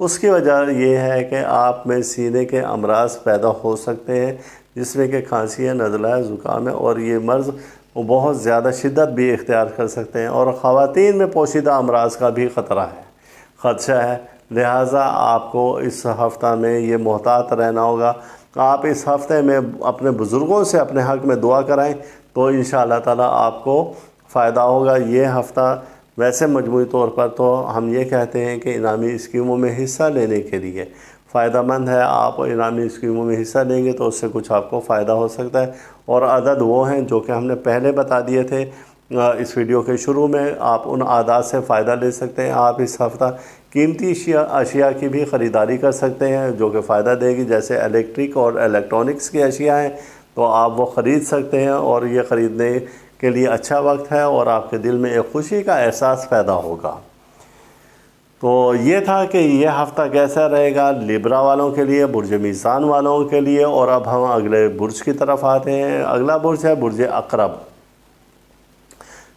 اس کی وجہ یہ ہے کہ آپ میں سینے کے امراض پیدا ہو سکتے ہیں، جس میں کہ کھانسی ہے، نزلہ ہے، زکام ہے، اور یہ مرض وہ بہت زیادہ شدت بھی اختیار کر سکتے ہیں، اور خواتین میں پوشیدہ امراض کا بھی خدشہ ہے۔ لہٰذا آپ کو اس ہفتہ میں یہ محتاط رہنا ہوگا۔ آپ اس ہفتے میں اپنے بزرگوں سے اپنے حق میں دعا کرائیں تو انشاءاللہ تعالیٰ آپ کو فائدہ ہوگا۔ یہ ہفتہ ویسے مجموعی طور پر تو ہم یہ کہتے ہیں کہ انعامی اسکیموں میں حصہ لینے کے لیے فائدہ مند ہے۔ آپ انعامی اسکیموں میں حصہ لیں گے تو اس سے کچھ آپ کو فائدہ ہو سکتا ہے، اور عدد وہ ہیں جو کہ ہم نے پہلے بتا دیے تھے اس ویڈیو کے شروع میں۔ آپ ان اعداد سے فائدہ لے سکتے ہیں۔ آپ اس ہفتہ قیمتی اشیاء کی بھی خریداری کر سکتے ہیں جو کہ فائدہ دے گی، جیسے الیکٹرک اور الیکٹرانکس کی اشیاء ہیں تو آپ وہ خرید سکتے ہیں، اور یہ خریدنے کے لیے اچھا وقت ہے، اور آپ کے دل میں ایک خوشی کا احساس پیدا ہوگا۔ تو یہ تھا کہ یہ ہفتہ کیسا رہے گا لیبرا والوں کے لیے، برج میزان والوں کے لیے۔ اور اب ہم اگلے برج کی طرف آتے ہیں۔ اگلا برج ہے برج عقرب،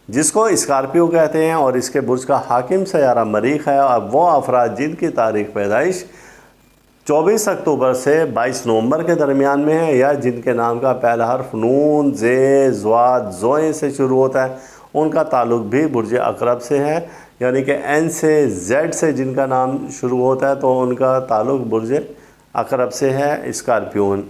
جس کو اسکارپیو کہتے ہیں، اور اس کے برج کا حاکم سیارہ مریخ ہے۔ اب وہ افراد جن کی تاریخ پیدائش 24 اکتوبر سے 22 نومبر کے درمیان میں ہے، یا جن کے نام کا پہلا حرف نون، زے، زواد، زوئیں سے شروع ہوتا ہے، ان کا تعلق بھی برج عقرب سے ہے۔ یعنی کہ این سے، زیڈ سے جن کا نام شروع ہوتا ہے تو ان کا تعلق برج عقرب سے ہے، اسکارپیون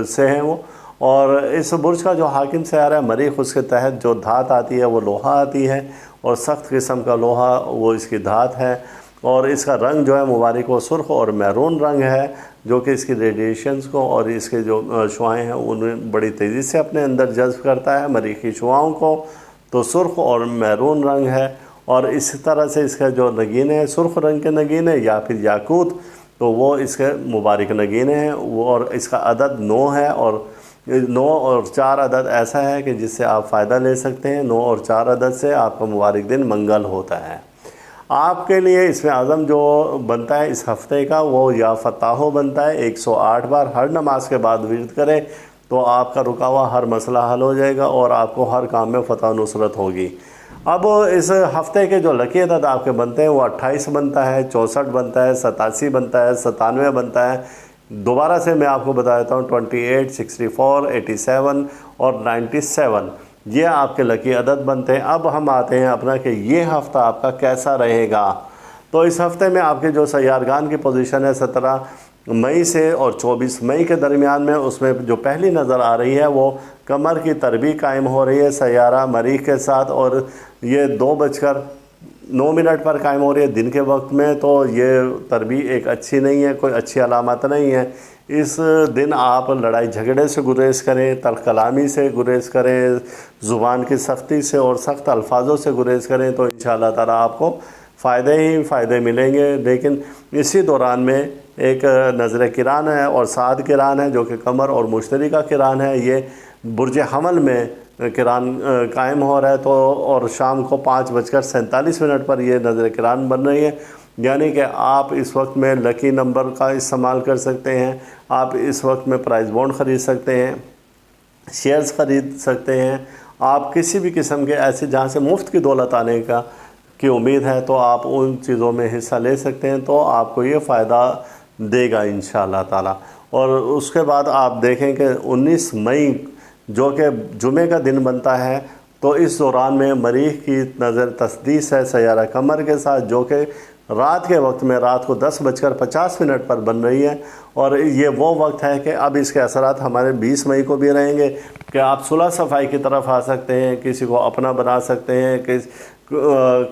سے ہیں وہ۔ اور اس برج کا جو حاکم سیارہ ہے مریخ، اس کے تحت جو دھات آتی ہے وہ لوہا آتی ہے، اور سخت قسم کا لوہا وہ اس کی دھات ہے، اور اس کا رنگ جو ہے مبارک و سرخ اور میرون رنگ ہے، جو کہ اس کی ریڈیشنز کو اور اس کے جو شعاعیں ہیں انہیں بڑی تیزی سے اپنے اندر جذب کرتا ہے۔ مریخی شعاؤں کو تو سرخ اور میرون رنگ ہے، اور اس طرح سے اس کا جو نگینے ہیں سرخ رنگ کے نگینے یا پھر یاقوت، تو وہ اس کے مبارک نگینے ہیں وہ، اور اس کا عدد 9 ہے، اور 9 اور 4 عدد ایسا ہے کہ جس سے آپ فائدہ لے سکتے ہیں۔ 9 اور 4 عدد سے آپ کا مبارک دن منگل ہوتا ہے۔ آپ کے لیے اس میں عزم جو بنتا ہے اس ہفتے کا وہ یا فتاحو بنتا ہے، 108 بار ہر نماز کے بعد ورد کریں تو آپ کا رکا ہوا ہر مسئلہ حل ہو جائے گا، اور آپ کو ہر کام میں فتح و نصرت ہوگی۔ اب اس ہفتے کے جو لکی عدد آپ کے بنتے ہیں وہ 28 بنتا ہے، 64 بنتا ہے، 87 بنتا ہے، 97 بنتا ہے۔ دوبارہ سے میں آپ کو بتا دیتا ہوں، 28، 64، 87 اور 97 یہ آپ کے لکی عدد بنتے ہیں۔ اب ہم آتے ہیں اپنا کہ یہ ہفتہ آپ کا کیسا رہے گا۔ تو اس ہفتے میں آپ کے جو سیارگان کی پوزیشن ہے 17 مئی سے اور 24 مئی کے درمیان میں، اس میں جو پہلی نظر آ رہی ہے وہ قمر کی تربی قائم ہو رہی ہے سیارہ مریخ کے ساتھ، اور یہ 2:09 پر قائم ہو رہی ہے دن کے وقت میں۔ تو یہ تربی ایک اچھی نہیں ہے، کوئی اچھی علامت نہیں ہے۔ اس دن آپ لڑائی جھگڑے سے گریز کریں، تلخ کلامی سے گریز کریں، زبان کی سختی سے اور سخت الفاظوں سے گریز کریں، تو انشاءاللہ تعالیٰ آپ کو فائدے ہی فائدے ملیں گے۔ لیکن اسی دوران میں ایک نظر کران ہے اور سعد کران ہے جو کہ قمر اور مشتری کا کران ہے، یہ برج حمل میں کران قائم ہو رہا ہے، تو اور شام کو 5:47 پر یہ نظر کران بن رہی ہے۔ یعنی کہ آپ اس وقت میں لکی نمبر کا استعمال کر سکتے ہیں، آپ اس وقت میں پرائز بونڈ خرید سکتے ہیں، شیئرز خرید سکتے ہیں، آپ کسی بھی قسم کے ایسے جہاں سے مفت کی دولت آنے کی امید ہے تو آپ ان چیزوں میں حصہ لے سکتے ہیں، تو آپ کو یہ فائدہ دے گا انشاءاللہ تعالی۔ اور اس کے بعد آپ دیکھیں کہ 19 مئی جو کہ جمعے کا دن بنتا ہے، تو اس دوران میں مریخ کی نظر تسدیس ہے سیارہ قمر کے ساتھ، جو کہ رات کے وقت میں رات کو 10:50 پر بن رہی ہے، اور یہ وہ وقت ہے کہ اب اس کے اثرات ہمارے 20 مئی کو بھی رہیں گے کہ آپ صلح صفائی کی طرف آ سکتے ہیں، کسی کو اپنا بنا سکتے ہیں، کہ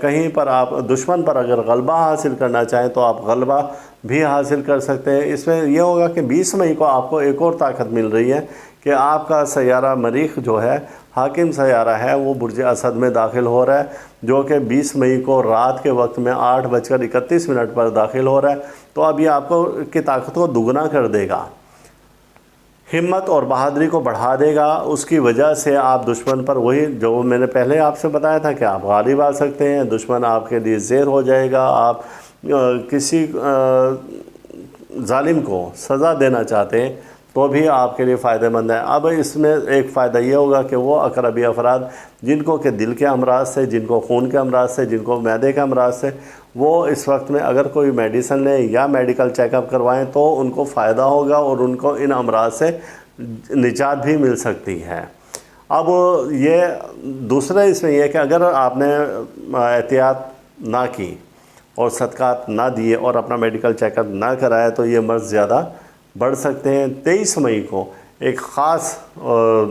کہیں پر آپ دشمن پر اگر غلبہ حاصل کرنا چاہیں تو آپ غلبہ بھی حاصل کر سکتے ہیں۔ اس میں یہ ہوگا کہ 20 مئی کو آپ کو ایک اور طاقت مل رہی ہے کہ آپ کا سیارہ مریخ جو ہے حاکم سیارہ ہے وہ برج اسد میں داخل ہو رہا ہے، جو کہ 20 مئی کو رات کے وقت میں 8:31 پر داخل ہو رہا ہے۔ تو اب یہ آپ کو کی طاقت کو دگنا کر دے گا، ہمت اور بہادری کو بڑھا دے گا۔ اس کی وجہ سے آپ دشمن پر وہی جو میں نے پہلے آپ سے بتایا تھا کہ آپ غالب آ سکتے ہیں، دشمن آپ کے لیے زیر ہو جائے گا، آپ کسی ظالم کو سزا دینا چاہتے ہیں تو بھی آپ کے لیے فائدہ مند ہے۔ اب اس میں ایک فائدہ یہ ہوگا کہ وہ اقربی افراد جن کو کہ دل کے امراض سے، جن کو خون کے امراض سے، جن کو معدے کے امراض سے، وہ اس وقت میں اگر کوئی میڈیسن لیں یا میڈیکل چیک اپ کروائیں تو ان کو فائدہ ہوگا اور ان کو ان امراض سے نجات بھی مل سکتی ہے۔ اب یہ دوسرا اس میں یہ کہ اگر آپ نے احتیاط نہ کی اور صدقات نہ دیے اور اپنا میڈیکل چیک اپ نہ کرایا تو یہ مرض زیادہ بڑھ سکتے ہیں۔ 23 مئی کو ایک خاص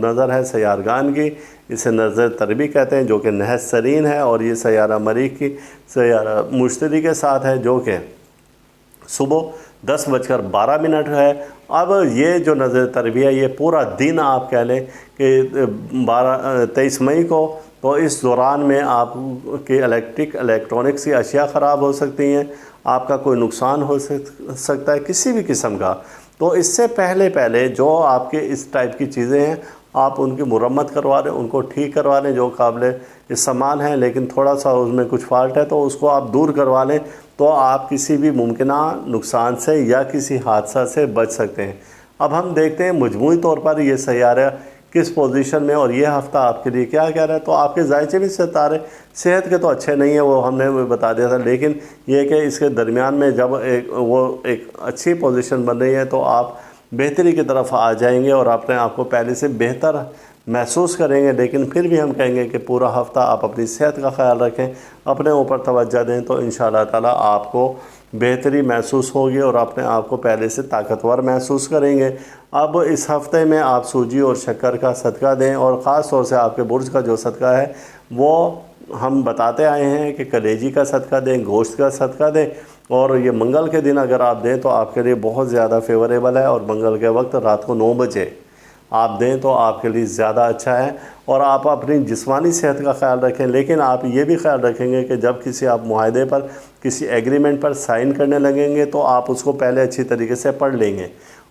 نظر ہے سیارگان کی، اسے نظر تربی کہتے ہیں، جو کہ نحس سرین ہے، اور یہ سیارہ مریخ کی سیارہ مشتری کے ساتھ ہے، جو کہ صبح 10:12 ہے۔ اب یہ جو نظر تربی ہے یہ پورا دن آپ کہہ لیں کہ 23 مئی کو، تو اس دوران میں آپ کے الیکٹرانکس کی اشیاء خراب ہو سکتی ہیں، آپ کا کوئی نقصان ہو سکتا ہے کسی بھی قسم کا۔ تو اس سے پہلے جو آپ کے اس ٹائپ کی چیزیں ہیں آپ ان کی مرمت کروا لیں، ان کو ٹھیک کروا لیں جو قابل استعمال ہیں، لیکن تھوڑا سا اس میں کچھ فالٹ ہے تو اس کو آپ دور کروا لیں، تو آپ کسی بھی ممکنہ نقصان سے یا کسی حادثہ سے بچ سکتے ہیں۔ اب ہم دیکھتے ہیں مجموعی طور پر یہ سیارہ کس پوزیشن میں اور یہ ہفتہ آپ کے لیے کیا کہہ رہا ہے۔ تو آپ کے ذائچے بھی ستارے صحت کے تو اچھے نہیں ہیں، وہ ہم نے بتا دیا تھا، لیکن یہ کہ اس کے درمیان میں جب وہ ایک اچھی پوزیشن بن رہی ہے تو آپ بہتری کی طرف آ جائیں گے اور اپنے آپ کو پہلے سے بہتر محسوس کریں گے۔ لیکن پھر بھی ہم کہیں گے کہ پورا ہفتہ آپ اپنی صحت کا خیال رکھیں، اپنے اوپر توجہ دیں، تو انشاءاللہ تعالیٰ آپ کو بہتری محسوس ہوگی اور اپنے آپ کو پہلے سے طاقتور محسوس کریں گے۔ اب اس ہفتے میں آپ سوجی اور شکر کا صدقہ دیں، اور خاص طور سے آپ کے برج کا جو صدقہ ہے وہ ہم بتاتے آئے ہیں کہ کلیجی کا صدقہ دیں، گوشت کا صدقہ دیں، اور یہ منگل کے دن اگر آپ دیں تو آپ کے لیے بہت زیادہ فیوریبل ہے، اور منگل کے وقت رات کو 9 بجے آپ دیں تو آپ کے لیے زیادہ اچھا ہے۔ اور آپ اپنی جسمانی صحت کا خیال رکھیں، لیکن آپ یہ بھی خیال رکھیں گے کہ جب کسی آپ معاہدے پر کسی ایگریمنٹ پر سائن کرنے لگیں گے تو آپ اس کو پہلے اچھی طریقے سے پڑھ لیں گے،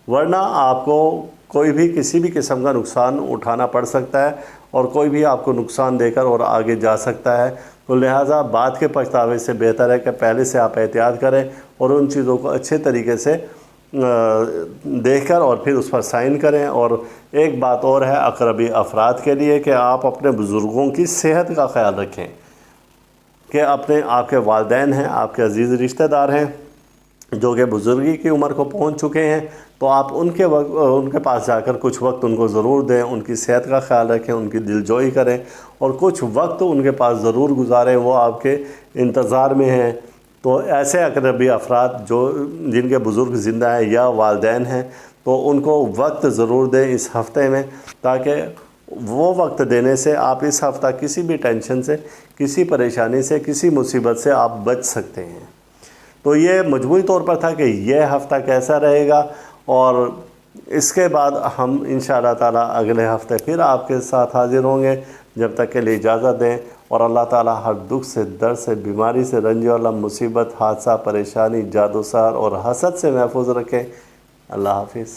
ورنہ آپ کو کوئی بھی کسی بھی قسم کا نقصان اٹھانا پڑ سکتا ہے، اور کوئی بھی آپ کو نقصان دے کر اور آگے جا سکتا ہے۔ تو لہٰذا بعد کے پچھتاوے سے بہتر ہے کہ پہلے سے آپ احتیاط کریں اور ان چیزوں کو اچھے طریقے سے دیکھ کر اور پھر اس پر سائن کریں۔ اور ایک بات اور ہے اقربی افراد کے لیے کہ آپ اپنے بزرگوں کی صحت کا خیال رکھیں، کہ آپ کے والدین ہیں، آپ کے عزیز رشتہ دار ہیں جو کہ بزرگی کی عمر کو پہنچ چکے ہیں، تو آپ ان کے پاس جا کر کچھ وقت ان کو ضرور دیں، ان کی صحت کا خیال رکھیں، ان کی دلجوئی کریں، اور کچھ وقت ان کے پاس ضرور گزاریں، وہ آپ کے انتظار میں ہیں۔ تو ایسے اقربی افراد جن کے بزرگ زندہ ہیں یا والدین ہیں، تو ان کو وقت ضرور دیں اس ہفتے میں، تاکہ وہ وقت دینے سے آپ اس ہفتہ کسی بھی ٹینشن سے، کسی پریشانی سے، کسی مصیبت سے آپ بچ سکتے ہیں۔ تو یہ مجموعی طور پر تھا کہ یہ ہفتہ کیسا رہے گا، اور اس کے بعد ہم انشاءاللہ تعالیٰ اگلے ہفتے پھر آپ کے ساتھ حاضر ہوں گے۔ جب تک کے لیے اجازت دیں، اور اللہ تعالیٰ ہر دکھ سے، درد سے، بیماری سے، رنج و غم، مصیبت، حادثہ، پریشانی، جادو سحر اور حسد سے محفوظ رکھیں۔ اللہ حافظ۔